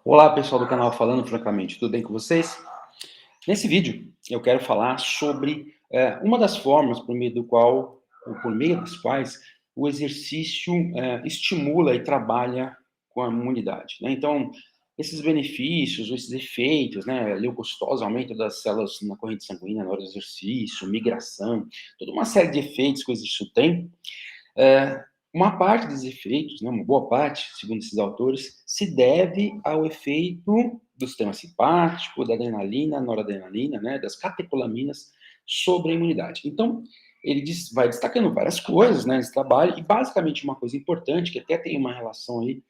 Olá, pessoal do canal Falando Francamente, tudo bem com vocês? Nesse vídeo, eu quero falar sobre uma das formas por meio do qual, ou por meio das quais, o exercício estimula e trabalha com a imunidade, né? Então, esses benefícios, esses efeitos, né, leucocitose, aumento das células na corrente sanguínea na hora do exercício, migração, toda uma série de efeitos que o exercício tem, é, uma parte dos efeitos, né, uma boa parte, segundo esses autores, se deve ao efeito do sistema simpático, da adrenalina, noradrenalina, né, das catecolaminas sobre a imunidade. Então, vai destacando várias coisas, né, nesse trabalho, e basicamente uma coisa importante, que até tem uma relação aí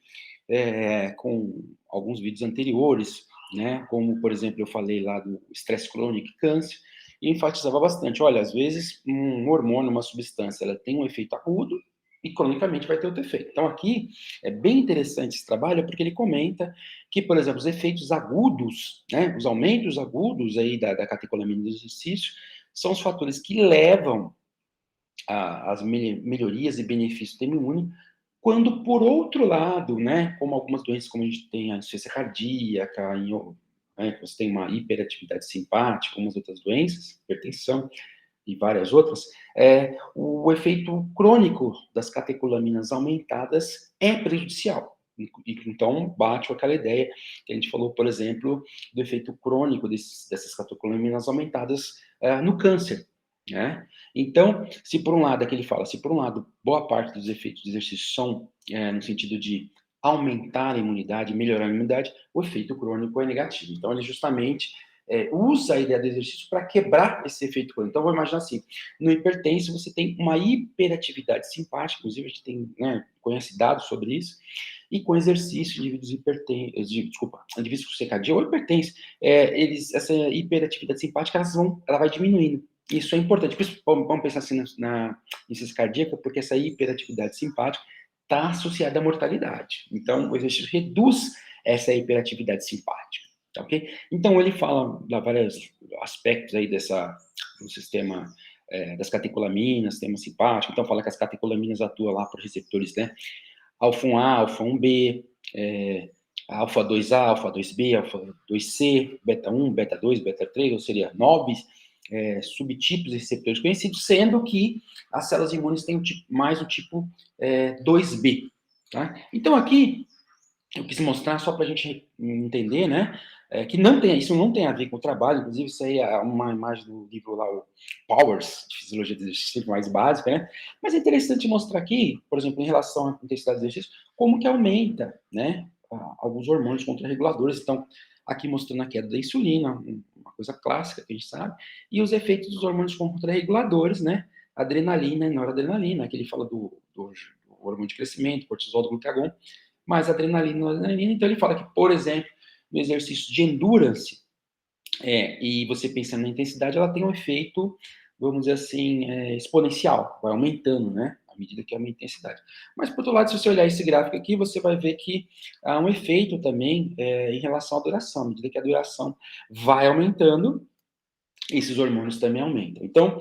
com alguns vídeos anteriores, né, como, por exemplo, eu falei lá do estresse crônico e câncer, e enfatizava bastante, olha, às vezes um hormônio, uma substância, ela tem um efeito agudo, e cronicamente vai ter outro efeito. Então aqui é bem interessante esse trabalho, porque ele comenta que, por exemplo, os efeitos agudos, né, os aumentos agudos aí da catecolamina do exercício, são os fatores que levam às melhorias e benefícios do sistema imune, quando, por outro lado, né, como algumas doenças, como a gente tem a insuficiência cardíaca, né, você tem uma hiperatividade simpática, algumas outras doenças, hipertensão, e várias outras, o efeito crônico das catecolaminas aumentadas é prejudicial. Então, bate com aquela ideia que a gente falou, por exemplo, do efeito crônico dessas catecolaminas aumentadas no câncer, né? Então, se por um lado, aqui ele fala, se por um lado, boa parte dos efeitos do exercício são no sentido de aumentar a imunidade, melhorar a imunidade, o efeito crônico é negativo. Então, ele justamente usa a ideia do exercício para quebrar esse efeito crônico. Então, vou imaginar assim, no hipertenso você tem uma hiperatividade simpática, inclusive a gente tem, né, conhece dados sobre isso, e com exercício, indivíduos indivíduos com CKD ou hipertensos, essa hiperatividade simpática, ela vai diminuindo. Isso é importante. Por isso, vamos pensar assim na insuficiência cardíaca, porque essa hiperatividade simpática está associada à mortalidade. Então, o exercício reduz essa hiperatividade simpática. Tá, ok? Então, ele fala de vários aspectos aí do sistema das catecolaminas, sistema simpático. Então, fala que as catecolaminas atuam lá por receptores, né? Alfa-1A, Alfa-1B, alfa-2A, alfa-2B, alfa-2C, beta-1, beta-2, beta-3, ou seja, 9 subtipos de receptores conhecidos, sendo que as células imunes têm mais o tipo 2B. Tá? Então, aqui, eu quis mostrar só para a gente entender, né, que isso não tem a ver com o trabalho, inclusive isso aí é uma imagem do livro lá, o Powers, de Fisiologia do Exercício, mais básica, né, mas é interessante mostrar aqui, por exemplo, em relação à intensidade do exercício, como que aumenta, né, alguns hormônios contrarreguladores. Então, aqui mostrando a queda da insulina, uma coisa clássica que a gente sabe, e os efeitos dos hormônios contrarreguladores, né, adrenalina e noradrenalina, que ele fala do hormônio de crescimento, cortisol, do glucagon, mais adrenalina e noradrenalina. Então, ele fala que, por exemplo, no exercício de endurance, e você pensando na intensidade, ela tem um efeito, vamos dizer assim, exponencial, vai aumentando, né, à medida que aumenta a intensidade. Mas, por outro lado, se você olhar esse gráfico aqui, você vai ver que há um efeito também em relação à duração. À medida que a duração vai aumentando, esses hormônios também aumentam. Então,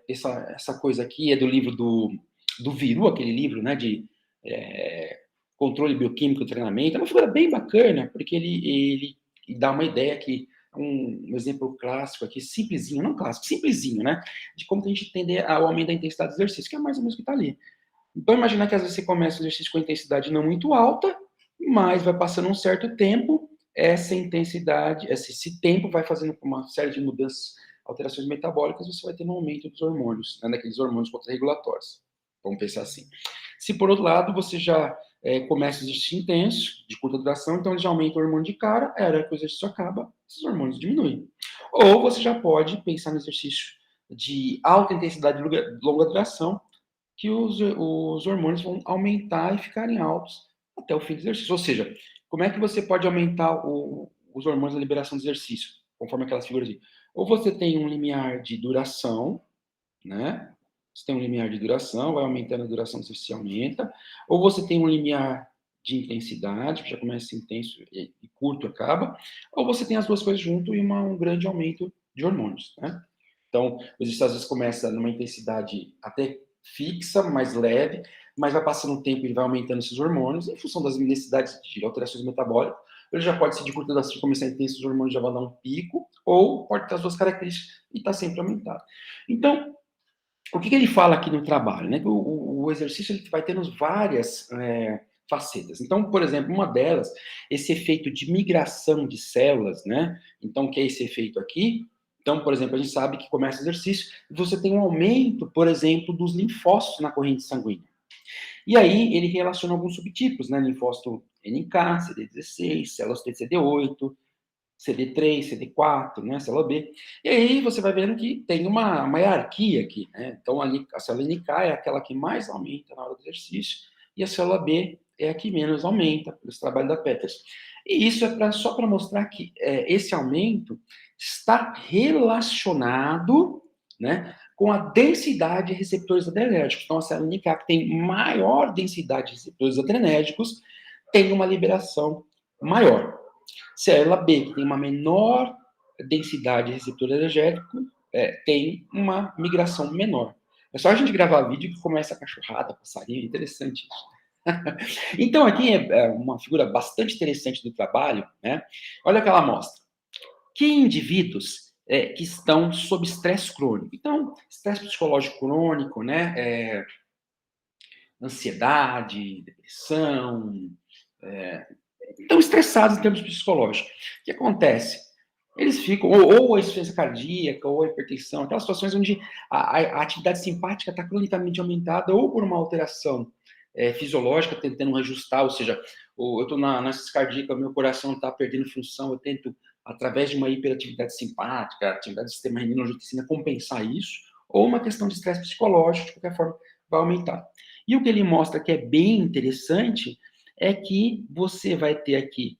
essa coisa aqui é do livro do Viru, aquele livro, né, de controle bioquímico do treinamento. É uma figura bem bacana, porque ele dá uma ideia que um exemplo clássico aqui, simplesinho, não clássico, simplesinho, né, de como a gente entender o aumento da intensidade do exercício, que é mais ou menos o que está ali. Então, imagina que às vezes você começa o exercício com intensidade não muito alta, mas vai passando um certo tempo, essa intensidade, esse tempo vai fazendo uma série de mudanças, alterações metabólicas, você vai tendo um aumento dos hormônios, né, daqueles hormônios contrarregulatórios. Vamos pensar assim. Se por outro lado você já começa o exercício intenso, de curta duração, então ele já aumenta o hormônio de cara, a hora que o exercício acaba, esses hormônios diminuem. Ou você já pode pensar no exercício de alta intensidade de longa duração, que os hormônios vão aumentar e ficarem altos até o fim do exercício. Ou seja, como é que você pode aumentar os hormônios da liberação do exercício, conforme aquelas figuras ali? Ou você tem um limiar de duração, né? Você tem um limiar de duração, vai aumentando a duração do exercício, aumenta. Ou você tem um limiar de intensidade, que já começa intenso e curto acaba. Ou você tem as duas coisas junto e um grande aumento de hormônios, né? Então, o exercício às vezes começa numa intensidade até fixa, mais leve, mas vai passando o tempo e vai aumentando esses hormônios em função das necessidades de alterações metabólicas. Ele já pode ser de curta duração, começar intenso, os hormônios já vão dar um pico, ou pode ter as duas características e está sempre aumentado. Então, o que ele fala aqui no trabalho? Né? O exercício ele vai tendo várias facetas. Então, por exemplo, uma delas, esse efeito de migração de células, né? Então, que é esse efeito aqui? Então, por exemplo, a gente sabe que começa o exercício e você tem um aumento, por exemplo, dos linfócitos na corrente sanguínea. E aí ele relaciona alguns subtipos, né? Linfócito NK, CD16, células TCD8, CD3, CD4, né, célula B. E aí você vai vendo que tem uma hierarquia aqui, né? Então ali a célula NK é aquela que mais aumenta na hora do exercício e a célula B é a que menos aumenta, pelo trabalho da Peters. E isso é só para mostrar que esse aumento está relacionado, né, com a densidade de receptores adrenérgicos. Então a célula NK que tem maior densidade de receptores adrenérgicos tem uma liberação maior. Célula B, que tem uma menor densidade de receptor energético, tem uma migração menor. É só a gente gravar vídeo que começa a cachorrada, passarinho, é interessante isso. Então, aqui é uma figura bastante interessante do trabalho, né? Olha o que ela mostra. Que indivíduos que estão sob estresse crônico. Então, estresse psicológico crônico, né? Ansiedade, depressão, estão estressados em termos psicológicos. O que acontece? Eles ficam, ou a insuficiência cardíaca, ou a hipertensão, aquelas situações onde a atividade simpática está cronicamente aumentada, ou por uma alteração fisiológica, tentando reajustar, ou seja, eu estou na insuficiência cardíaca, meu coração está perdendo função, eu tento, através de uma hiperatividade simpática, atividade do sistema renina-angiotensina, compensar isso, ou uma questão de estresse psicológico, de qualquer forma, vai aumentar. E o que ele mostra que é bem interessante é que você vai ter aqui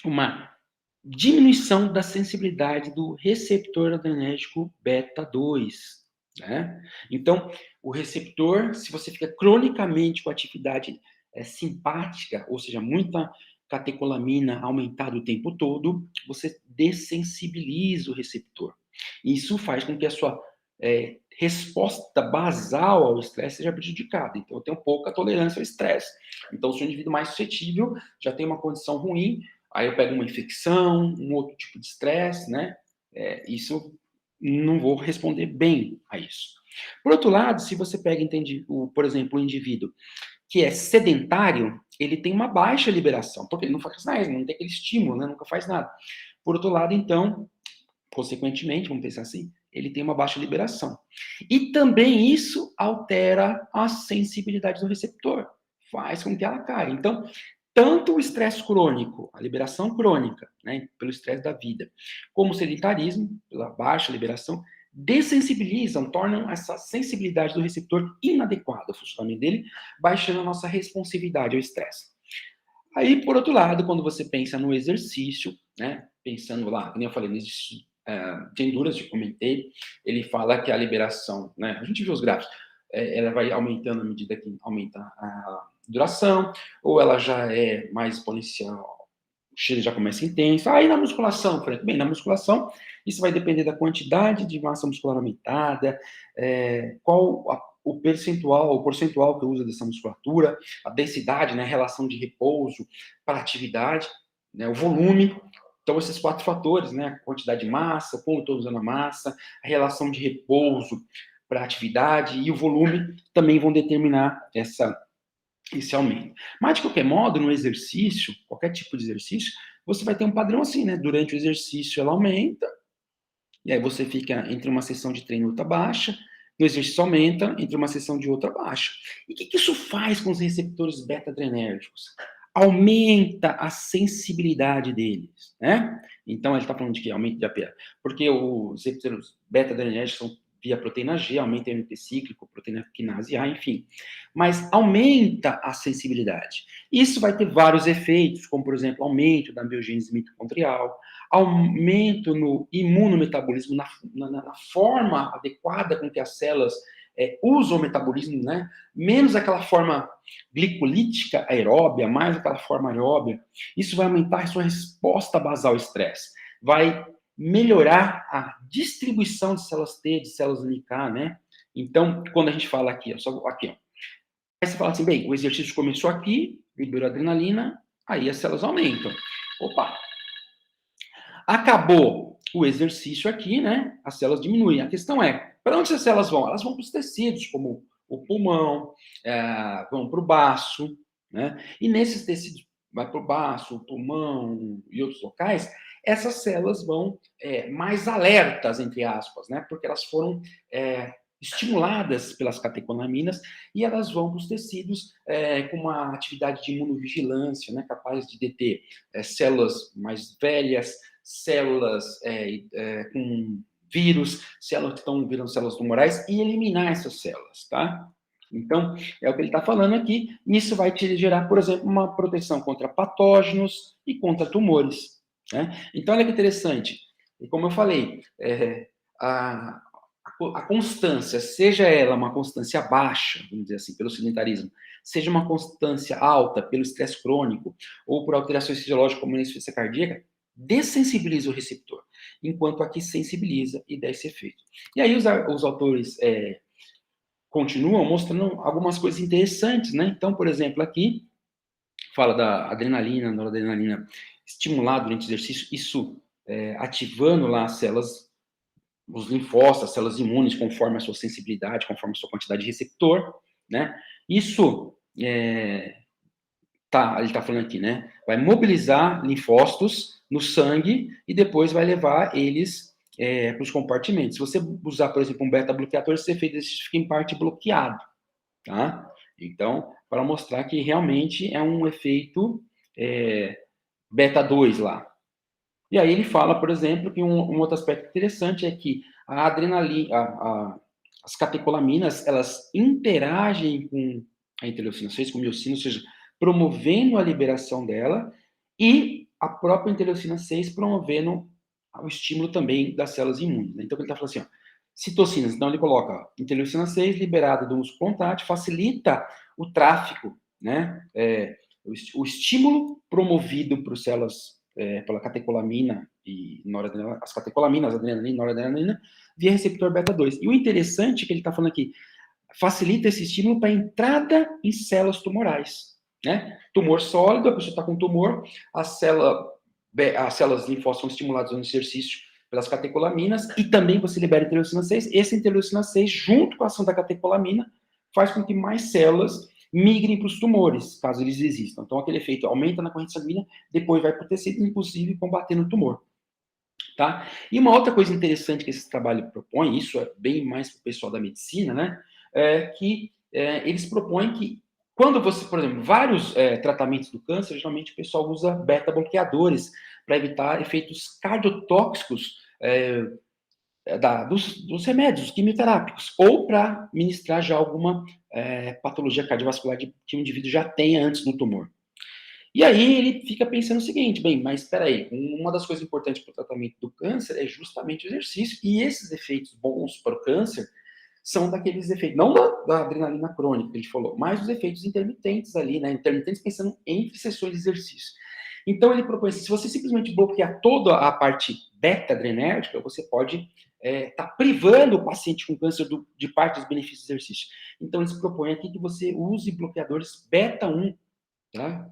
uma diminuição da sensibilidade do receptor adrenérgico beta 2. Né? Então, o receptor, se você fica cronicamente com atividade simpática, ou seja, muita catecolamina aumentada o tempo todo, você dessensibiliza o receptor. Isso faz com que a sua resposta basal ao estresse seja prejudicada. Então, eu tenho pouca tolerância ao estresse. Então, se o indivíduo mais suscetível já tem uma condição ruim, aí eu pego uma infecção, um outro tipo de estresse, né? Isso não vou responder bem a isso. Por outro lado, se você pega, por exemplo, o indivíduo que é sedentário, ele tem uma baixa liberação, porque ele não faz nada, não tem aquele estímulo, né? Nunca faz nada. Por outro lado, então, consequentemente, vamos pensar assim, ele tem uma baixa liberação. E também isso altera a sensibilidade do receptor, faz com que ela caia. Então, tanto o estresse crônico, a liberação crônica, né, pelo estresse da vida, como o sedentarismo, pela baixa liberação, dessensibilizam, tornam essa sensibilidade do receptor inadequada ao funcionamento dele, baixando a nossa responsividade ao estresse. Aí, por outro lado, quando você pensa no exercício, né, pensando lá, como eu falei, no exercício de endurance, eu comentei, ele fala que a liberação, né, a gente viu os gráficos, ela vai aumentando à medida que aumenta a duração, ou ela já é mais exponencial, o cheiro já começa intenso. Aí na musculação, Frank, bem, na musculação, isso vai depender da quantidade de massa muscular aumentada, o porcentual que eu uso dessa musculatura, a densidade, né, a relação de repouso para atividade, né, o volume. Então, esses 4 fatores, né, a quantidade de massa, como estou usando a massa, a relação de repouso para atividade e o volume também vão determinar esse aumento. Mas, de qualquer modo, no exercício, qualquer tipo de exercício, você vai ter um padrão assim, né? Durante o exercício ela aumenta, e aí você fica entre uma sessão de treino e outra baixa, no exercício aumenta, entre uma sessão de outra baixa. E o que isso faz com os receptores beta-adrenérgicos? Aumenta a sensibilidade deles, né? Então, ele está falando de que aumento de APA. Porque os receptores beta-adrenérgicos são via proteína G, aumenta o MP cíclico, proteína quinase A, enfim. Mas aumenta a sensibilidade. Isso vai ter vários efeitos, como, por exemplo, aumento da biogênese mitocondrial, aumento no imunometabolismo, na forma adequada com que as células usam o metabolismo, né? Menos aquela forma glicolítica aeróbia, mais aquela forma aeróbia. Isso vai aumentar a sua resposta basal ao estresse. Vai melhorar a distribuição de células T, de células NK, né? Então, quando a gente fala aqui, ó, só aqui, ó. Aí você fala assim, bem, o exercício começou aqui, liberou adrenalina, aí as células aumentam. Opa! Acabou o exercício aqui, né? As células diminuem. A questão é, para onde essas células vão? Elas vão para os tecidos, como o pulmão, vão para o baço, né? E nesses tecidos, vai para o baço, o pulmão e outros locais, essas células vão mais alertas, entre aspas, né? Porque elas foram estimuladas pelas catecolaminas e elas vão para os tecidos com uma atividade de imunovigilância, né? Capaz de deter células mais velhas, células com vírus, células que estão virando células tumorais, e eliminar essas células, tá? Então, é o que ele está falando aqui. Isso vai te gerar, por exemplo, uma proteção contra patógenos e contra tumores, né? Então, olha que interessante. E como eu falei, a, a constância, seja ela uma constância baixa, vamos dizer assim, pelo sedentarismo, seja uma constância alta pelo estresse crônico ou por alterações fisiológicas como a insuficiência cardíaca, dessensibiliza o receptor, enquanto aqui sensibiliza e dá esse efeito. E aí os autores continuam mostrando algumas coisas interessantes, né? Então, por exemplo, aqui fala da adrenalina, noradrenalina estimulada durante o exercício, isso ativando lá as células, os linfócitos, as células imunes, conforme a sua sensibilidade, conforme a sua quantidade de receptor, né? Isso ele está falando aqui, né? Vai mobilizar linfócitos no sangue e depois vai levar eles para os compartimentos. Se você usar, por exemplo, um beta-bloqueador, esse efeito fica em parte bloqueado, tá? Então, para mostrar que realmente é um efeito beta 2 lá. E aí ele fala, por exemplo, que um outro aspecto interessante é que a adrenalina, as catecolaminas, elas interagem com a interleucina 6, com o miocino, ou seja, promovendo a liberação dela, e a própria interleucina 6 promovendo o estímulo também das células imunes. Né? Então, ele está falando assim, ó, citocinas, então ele coloca ó, interleucina 6 liberada do músculo contrátil, facilita o tráfico, né? O estímulo promovido por células pela catecolamina e noradrenalina, as catecolaminas, adrenalina e noradrenalina, via receptor beta 2. E o interessante que ele está falando aqui, facilita esse estímulo para entrada em células tumorais, né? Tumor sólido, a pessoa está com tumor, as células linfócitos são estimuladas no exercício pelas catecolaminas e também você libera interleucina 6. Essa interleucina 6, junto com a ação da catecolamina, faz com que mais células migrem para os tumores, caso eles existam. Então, aquele efeito aumenta na corrente sanguínea, depois vai para o tecido, inclusive combatendo o tumor. Tá? E uma outra coisa interessante que esse trabalho propõe, isso é bem mais para o pessoal da medicina, né? Que eles propõem que, quando você, por exemplo, vários tratamentos do câncer, geralmente o pessoal usa beta-bloqueadores para evitar efeitos cardiotóxicos dos remédios quimioterápicos, ou para ministrar já alguma patologia cardiovascular que o indivíduo já tenha antes do tumor. E aí ele fica pensando o seguinte, bem, mas espera aí, uma das coisas importantes para o tratamento do câncer é justamente o exercício, e esses efeitos bons para o câncer são daqueles efeitos, não da adrenalina crônica que a gente falou, mas os efeitos intermitentes ali, né, intermitentes pensando entre sessões de exercício. Então ele propõe assim, se você simplesmente bloquear toda a parte beta-adrenérgica, você pode estar privando o paciente com câncer de parte dos benefícios do exercício. Então eles propõem aqui que você use bloqueadores beta-1, tá?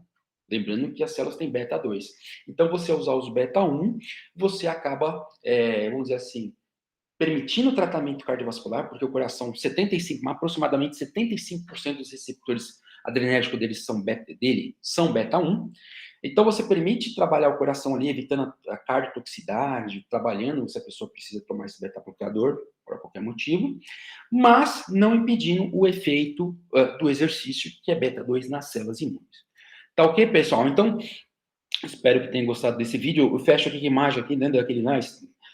Lembrando que as células têm beta 2. Então, você usar os beta 1, você acaba, vamos dizer assim, permitindo o tratamento cardiovascular, porque o coração, aproximadamente 75% dos receptores adrenérgicos dele são beta 1. Então, você permite trabalhar o coração ali, evitando a cardiotoxicidade, trabalhando se a pessoa precisa tomar esse beta-bloqueador, por qualquer motivo, mas não impedindo o efeito do exercício, que é beta 2 nas células imunes. Tá ok, pessoal? Então, espero que tenham gostado desse vídeo. Eu fecho aqui a imagem aqui dentro daquele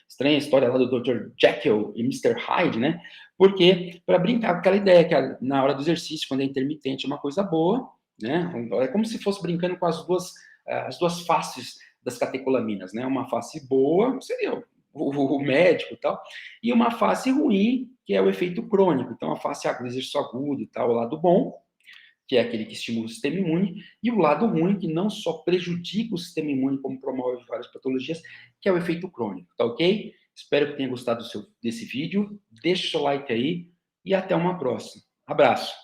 estranha história lá do Dr. Jekyll e Mr. Hyde, né? Porque, para brincar com aquela ideia que na hora do exercício, quando é intermitente, é uma coisa boa, né? É como se fosse brincando com as duas faces das catecolaminas, né? Uma face boa, seria o médico e tal, e uma face ruim, que é o efeito crônico. Então, a face aguda, exercício agudo e tal, o lado bom, que é aquele que estimula o sistema imune, e o lado ruim, que não só prejudica o sistema imune, como promove várias patologias, que é o efeito crônico, tá ok? Espero que tenha gostado desse vídeo, deixe seu like aí, e até uma próxima. Abraço!